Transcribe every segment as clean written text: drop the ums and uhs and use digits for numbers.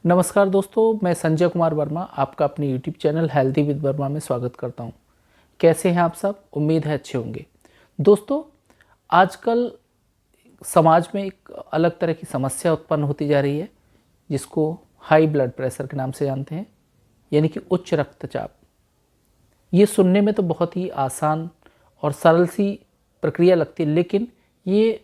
नमस्कार दोस्तों, मैं संजय कुमार वर्मा आपका अपने YouTube channel healthy with Verma में स्वागत करता हूं। कैसे हैं आप सब? उम्मीद है अच्छे होंगे। दोस्तों, आजकल समाज में एक अलग तरह की समस्या उत्पन्न होती जा रही है, जिसको हाई ब्लड प्रेशर के नाम से जानते हैं, यानी कि उच्च रक्तचाप। ये सुनने में तो बहुत ही आसान और सरल सी प्रक्रिया लगती है, लेकिन ये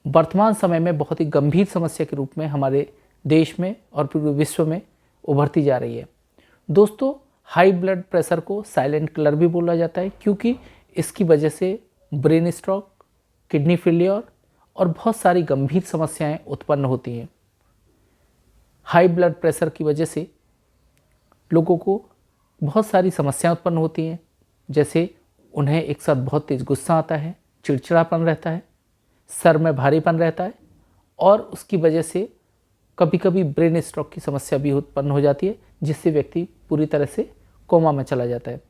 वर्तमान समय में बहुत ही गंभीर समस्या के रूप में हमारे देश में और पूरे विश्व में उभरती जा रही है। दोस्तों, हाई ब्लड प्रेशर को साइलेंट किलर भी बोला जाता है, क्योंकि इसकी वजह से ब्रेन स्ट्रोक, किडनी फेलियर और बहुत सारी गंभीर समस्याएं उत्पन्न होती हैं। हाई ब्लड प्रेशर की वजह से लोगों को बहुत सारी समस्याएं उत्पन्न होती हैं, जैसे उन्हें एक साथ बहुत तेज गुस्सा आता है, चिड़चिड़ापन रहता है, सर में भारीपन रहता है और उसकी वजह से कभी कभी ब्रेन स्ट्रोक की समस्या भी उत्पन्न हो जाती है, जिससे व्यक्ति पूरी तरह से कोमा में चला जाता है।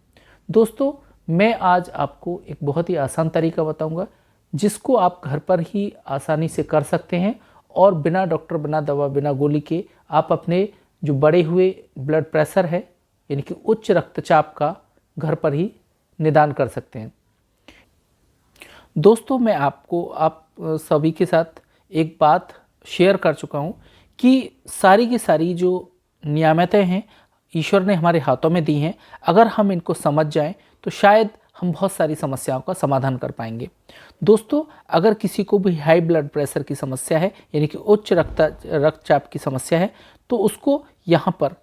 दोस्तों, मैं आज आपको एक बहुत ही आसान तरीका बताऊंगा, जिसको आप घर पर ही आसानी से कर सकते हैं और बिना डॉक्टर, बिना दवा, बिना गोली के आप अपने जो बढ़े हुए ब्लड प्रेशर है, यानी कि उच्च रक्तचाप का, घर पर ही निदान कर सकते हैं। दोस्तों, मैं आपको आप सभी के साथ एक बात शेयर कर चुका हूँ कि सारी की सारी जो नियामतें हैं ईश्वर ने हमारे हाथों में दी हैं। अगर हम इनको समझ जाएं तो शायद हम बहुत सारी समस्याओं का समाधान कर पाएंगे। दोस्तों, अगर किसी को भी हाई ब्लड प्रेशर की समस्या है, यानी कि उच्च रक्तचाप की समस्या है, तो उसको यहाँ पर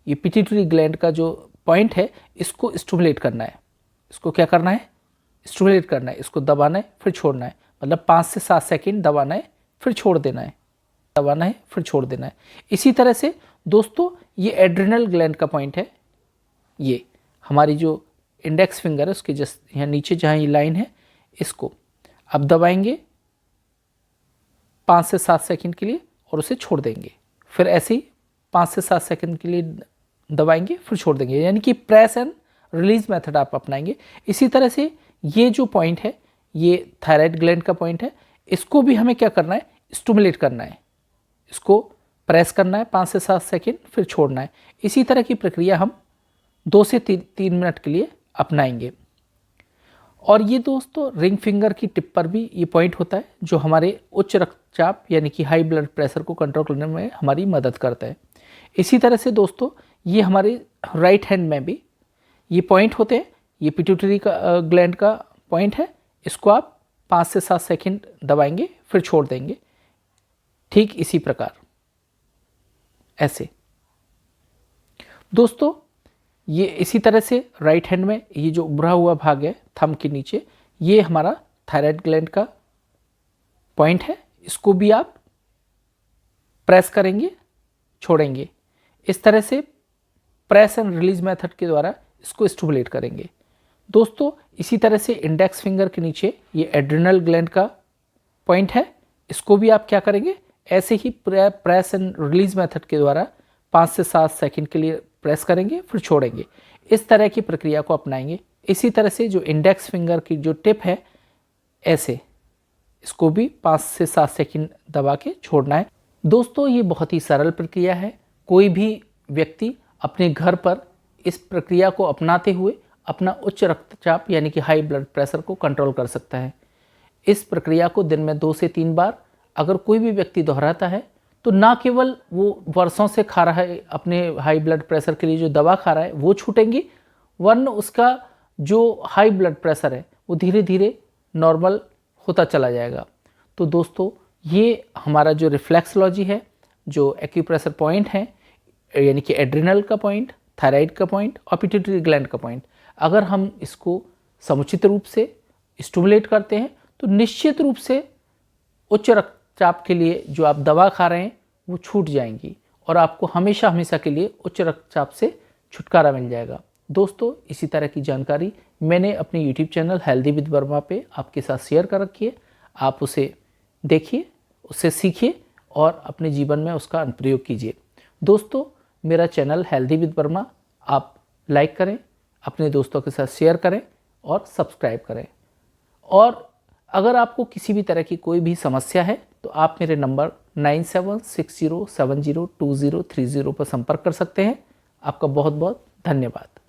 ये पिट्यूटरी ग्लैंड का जो पॉइंट है, इसको स्टिमुलेट करना है। इसको क्या करना है? स्टिमुलेट करना है। इसको दबाना है, फिर छोड़ना है। मतलब 5 से 7 सेकंड दबाना है, फिर छोड़ देना है, दबाना है, फिर छोड़ देना है। इसी तरह से दोस्तों, ये एड्रिनल ग्लैंड का पॉइंट है। ये हमारी जो इंडेक्स फिंगर है उसके जस्ट यहाँ नीचे जहाँ ये लाइन है, इसको अब दबाएंगे 5 से 7 सेकंड के लिए और उसे छोड़ देंगे। फिर ऐसे ही 5 से 7 सेकंड के लिए दबाएंगे, फिर छोड़ देंगे, यानी कि प्रेस एंड रिलीज मेथड आप अपनाएंगे। इसी तरह से ये जो पॉइंट है, ये थायराइड ग्लैंड का पॉइंट है। इसको भी हमें क्या करना है? स्टिमुलेट करना है। इसको प्रेस करना है 5 से 7 सेकंड, फिर छोड़ना है। इसी तरह की प्रक्रिया हम 2 से 3 मिनट के लिए अपनाएंगे। और ये दोस्तों, रिंग फिंगर की टिप पर भी ये पॉइंट होता है, जो हमारे उच्च रक्तचाप यानी कि हाई ब्लड प्रेशर को कंट्रोल करने में हमारी मदद करता है। इसी तरह से दोस्तों, ये हमारे राइट हैंड में भी ये पॉइंट होते हैं। ये पिट्यूटरी का ग्लैंड का पॉइंट है। इसको आप 5 से 7 सेकंड दबाएंगे, फिर छोड़ देंगे। ठीक इसी प्रकार ऐसे। दोस्तों, ये इसी तरह से राइट हैंड में ये जो उभरा हुआ भाग है थंब के नीचे, ये हमारा थायराइड ग्लैंड का पॉइंट है। इसको भी आप प्रेस करेंगे, छोड़ेंगे। इस तरह से प्रेस एंड रिलीज मेथड के द्वारा इसको स्टिमुलेट करेंगे। दोस्तों, इसी तरह से इंडेक्स फिंगर के नीचे ये एड्रिनल ग्लैंड का पॉइंट है। इसको भी आप क्या करेंगे? ऐसे ही प्रेस एंड रिलीज मेथड के द्वारा 5 से 7 सेकंड के लिए प्रेस करेंगे, फिर छोड़ेंगे। इस तरह की प्रक्रिया को अपनाएंगे। इसी तरह से जो इंडेक्स फिंगर की जो टिप है, ऐसे इसको भी 5 से 7 सेकंड दबा के छोड़ना है। दोस्तों, ये बहुत ही सरल प्रक्रिया है। कोई भी व्यक्ति अपने घर पर इस प्रक्रिया को अपनाते हुए अपना उच्च रक्तचाप यानी कि हाई ब्लड प्रेशर को कंट्रोल कर सकता है। इस प्रक्रिया को दिन में 2 से 3 बार अगर कोई भी व्यक्ति दोहराता है, तो ना केवल वो वर्षों से खा रहा है अपने हाई ब्लड प्रेशर के लिए जो दवा खा रहा है वो छूटेंगी, वरन उसका जो हाई ब्लड प्रेशर है वो धीरे धीरे नॉर्मल होता चला जाएगा। तो दोस्तों, ये हमारा जो रिफ्लेक्सोलॉजी है, जो एक्यूप्रेशर पॉइंट है, यानी कि एड्रिनल का पॉइंट, थायराइड का पॉइंट और पिट्यूटरी ग्लैंड का पॉइंट, अगर हम इसको समुचित रूप से स्टिमुलेट करते हैं तो निश्चित रूप से उच्च रक्तचाप के लिए जो आप दवा खा रहे हैं वो छूट जाएंगी और आपको हमेशा हमेशा के लिए उच्च रक्तचाप से छुटकारा मिल जाएगा। दोस्तों, इसी तरह की जानकारी मैंने अपने YouTube channel healthy with Verma पे आपके साथ शेयर कर रखी है। आप उसे देखिए, उससे सीखिए और अपने जीवन में उसका अनुप्रयोग कीजिए। दोस्तों, मेरा चैनल हेल्दी विद वर्मा आप लाइक करें, अपने दोस्तों के साथ शेयर करें और सब्सक्राइब करें। और अगर आपको किसी भी तरह की कोई भी समस्या है तो आप मेरे नंबर 9760702030 पर संपर्क कर सकते हैं। आपका बहुत बहुत धन्यवाद।